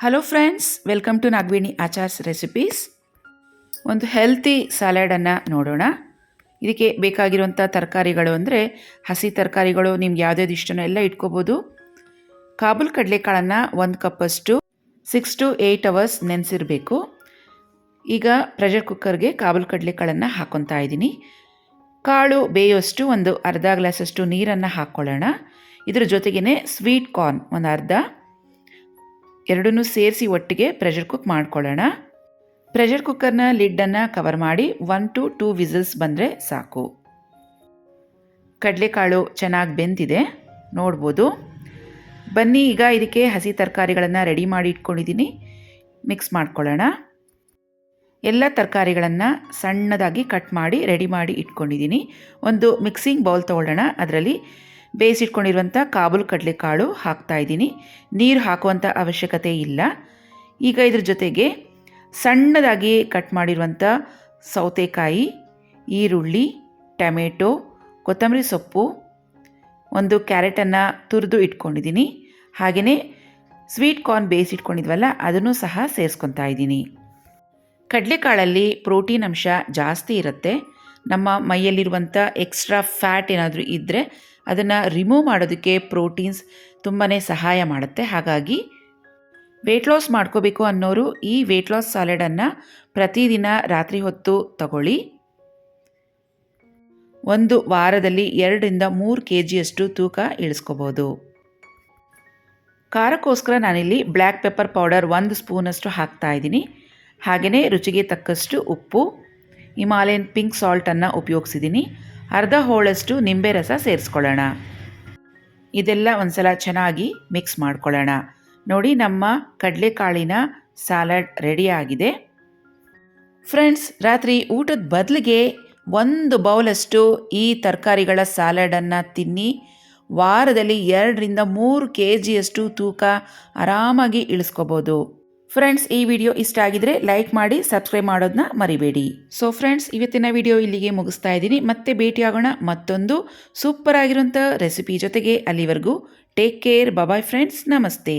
Hello friends, welcome to Nagaveni Achar's recipes. ಒಂದು healthy ಸ್ಯಾಲಡನ್ನು ನೋಡೋಣ. ಇದಕ್ಕೆ ಬೇಕಾಗಿರುವಂಥ ತರಕಾರಿಗಳು ಅಂದರೆ ಹಸಿ ತರಕಾರಿಗಳು ನಿಮ್ಗೆ ಯಾವ್ಯಾವ್ದು ಇಷ್ಟನೋ ಎಲ್ಲ ಇಟ್ಕೋಬೋದು. ಕಾಬೂಲ್ ಕಡಲೆಕಾಳನ್ನು 1 ಕಪ್ಪಷ್ಟು 6 to 8 hours ನೆನೆಸಿರಬೇಕು. ಈಗ ಪ್ರೆಷರ್ ಕುಕ್ಕರ್ಗೆ ಕಾಬೂಲ್ ಕಡಲೆಕಾಳನ್ನು ಹಾಕ್ಕೊತಾ ಇದ್ದೀನಿ. ಕಾಳು ಬೇಯೋಷ್ಟು ಒಂದು ಅರ್ಧ ಗ್ಲಾಸಷ್ಟು ನೀರನ್ನು ಹಾಕ್ಕೊಳ್ಳೋಣ. ಇದ್ರ ಜೊತೆಗೇ ಸ್ವೀಟ್ ಕಾರ್ನ್ ಒಂದು ಅರ್ಧ, ಎರಡನ್ನೂ ಸೇರಿಸಿ ಒಟ್ಟಿಗೆ ಪ್ರೆಷರ್ ಕುಕ್ ಮಾಡ್ಕೊಳ್ಳೋಣ. ಪ್ರೆಷರ್ ಕುಕ್ಕರ್ನ ಲಿಡ್ಡನ್ನು ಕವರ್ ಮಾಡಿ 1 to 2 ವಿಸಿಲ್ಸ್ ಬಂದರೆ ಸಾಕು. ಕಡಲೆಕಾಳು ಚೆನ್ನಾಗಿ ಬೆಂದಿದೆ ನೋಡ್ಬೋದು. ಬನ್ನಿ ಈಗ ಇದಕ್ಕೆ ಹಸಿ ತರಕಾರಿಗಳನ್ನು ರೆಡಿ ಮಾಡಿ ಇಟ್ಕೊಂಡಿದ್ದೀನಿ. ಮಿಕ್ಸ್ ಮಾಡ್ಕೊಳ್ಳೋಣ. ಎಲ್ಲ ತರಕಾರಿಗಳನ್ನು ಸಣ್ಣದಾಗಿ ಕಟ್ ಮಾಡಿ ರೆಡಿ ಮಾಡಿ ಇಟ್ಕೊಂಡಿದ್ದೀನಿ. ಒಂದು ಮಿಕ್ಸಿಂಗ್ ಬೌಲ್ ತೊಗೊಳ್ಳೋಣ. ಅದರಲ್ಲಿ ಬೇಯಿಸಿಟ್ಕೊಂಡಿರುವಂಥ ಕಾಬೂಲ್ ಕಡಲೆಕಾಳು ಹಾಕ್ತಾಯಿದ್ದೀನಿ. ನೀರು ಹಾಕುವಂಥ ಅವಶ್ಯಕತೆ ಇಲ್ಲ. ಈಗ ಇದ್ರ ಜೊತೆಗೆ ಸಣ್ಣದಾಗಿ ಕಟ್ ಮಾಡಿರುವಂಥ ಸೌತೆಕಾಯಿ, ಈರುಳ್ಳಿ, ಟೊಮೆಟೊ, ಕೊತ್ತಂಬರಿ ಸೊಪ್ಪು, ಒಂದು ಕ್ಯಾರೆಟನ್ನು ತುರಿದು ಇಟ್ಕೊಂಡಿದ್ದೀನಿ. ಹಾಗೆಯೇ ಸ್ವೀಟ್ ಕಾರ್ನ್ ಬೇಯಿಸಿಟ್ಕೊಂಡಿದ್ವಲ್ಲ ಅದನ್ನು ಸಹ ಸೇರಿಸ್ಕೊತಾ ಇದ್ದೀನಿ. ಕಡಲೆಕಾಳಲ್ಲಿ ಪ್ರೋಟೀನ್ ಅಂಶ ಜಾಸ್ತಿ ಇರುತ್ತೆ. ನಮ್ಮ ಮೈಯಲ್ಲಿರುವಂಥ ಎಕ್ಸ್ಟ್ರಾ ಫ್ಯಾಟ್ ಏನಾದರೂ ಇದ್ದರೆ ಅದನ್ನು ರಿಮೂವ್ ಮಾಡೋದಕ್ಕೆ ಪ್ರೋಟೀನ್ಸ್ ತುಂಬಾ ಸಹಾಯ ಮಾಡುತ್ತೆ. ಹಾಗಾಗಿ ವೆಯ್ಟ್ ಲಾಸ್ ಮಾಡ್ಕೋಬೇಕು ಅನ್ನೋರು ಈ ವೆಯ್ಟ್ ಲಾಸ್ ಸ್ಯಾಲಡನ್ನು ಪ್ರತಿದಿನ ರಾತ್ರಿ ಹೊತ್ತು ತಗೊಳ್ಳಿ. ಒಂದು ವಾರದಲ್ಲಿ 2 ರಿಂದ 3 kgಯಷ್ಟು ತೂಕ ಇಳಿಸ್ಕೋಬೋದು. ಖಾರಕ್ಕೋಸ್ಕರ ನಾನಿಲ್ಲಿ ಬ್ಲ್ಯಾಕ್ ಪೆಪ್ಪರ್ ಪೌಡರ್ 1 ಸ್ಪೂನಷ್ಟು ಹಾಕ್ತಾಯಿದ್ದೀನಿ. ಹಾಗೆಯೇ ರುಚಿಗೆ ತಕ್ಕಷ್ಟು ಉಪ್ಪು, ಹಿಮಾಲಯನ್ ಪಿಂಕ್ ಸಾಲ್ಟನ್ನು ಉಪಯೋಗಿಸಿದ್ದೀನಿ. ಅರ್ಧ ಹೋಳಷ್ಟು ನಿಂಬೆ ರಸ ಸೇರಿಸ್ಕೊಳ್ಳೋಣ. ಇದೆಲ್ಲ ಒಂದ್ಸಲ ಚೆನ್ನಾಗಿ ಮಿಕ್ಸ್ ಮಾಡ್ಕೊಳ್ಳೋಣ. ನೋಡಿ, ನಮ್ಮ ಕಡಲೆಕಾಳಿನ ಸ್ಯಾಲಡ್ ರೆಡಿಯಾಗಿದೆ. ಫ್ರೆಂಡ್ಸ್, ರಾತ್ರಿ ಊಟದ ಬದಲಿಗೆ 1 ಬೌಲಷ್ಟು ಈ ತರಕಾರಿಗಳ ಸ್ಯಾಲಡನ್ನು ತಿನ್ನಿ. ವಾರದಲ್ಲಿ 2 ರಿಂದ 3 kgಯಷ್ಟು ತೂಕ ಆರಾಮಾಗಿ ಇಳಿಸ್ಕೋಬೋದು. ಫ್ರೆಂಡ್ಸ್, ಈ ವಿಡಿಯೋ ಇಷ್ಟ ಆಗಿದ್ರೆ ಲೈಕ್ ಮಾಡಿ, ಸಬ್ಸ್ಕ್ರೈಬ್ ಮಾಡೋದನ್ನ ಮರಿಬೇಡಿ. ಸೊ ಫ್ರೆಂಡ್ಸ್, ಇವತ್ತಿನ ವಿಡಿಯೋ ಇಲ್ಲಿಗೆ ಮುಗಿಸ್ತಾ ಇದ್ದೀನಿ. ಮತ್ತೆ ಭೇಟಿಯಾಗೋಣ ಮತ್ತೊಂದು ಸೂಪರ್ ಆಗಿರುವಂಥ ರೆಸಿಪಿ ಜೊತೆಗೆ. ಅಲ್ಲಿವರೆಗೂ ಟೇಕ್ ಕೇರ್. ಬಾಯ್ ಫ್ರೆಂಡ್ಸ್, ನಮಸ್ತೆ.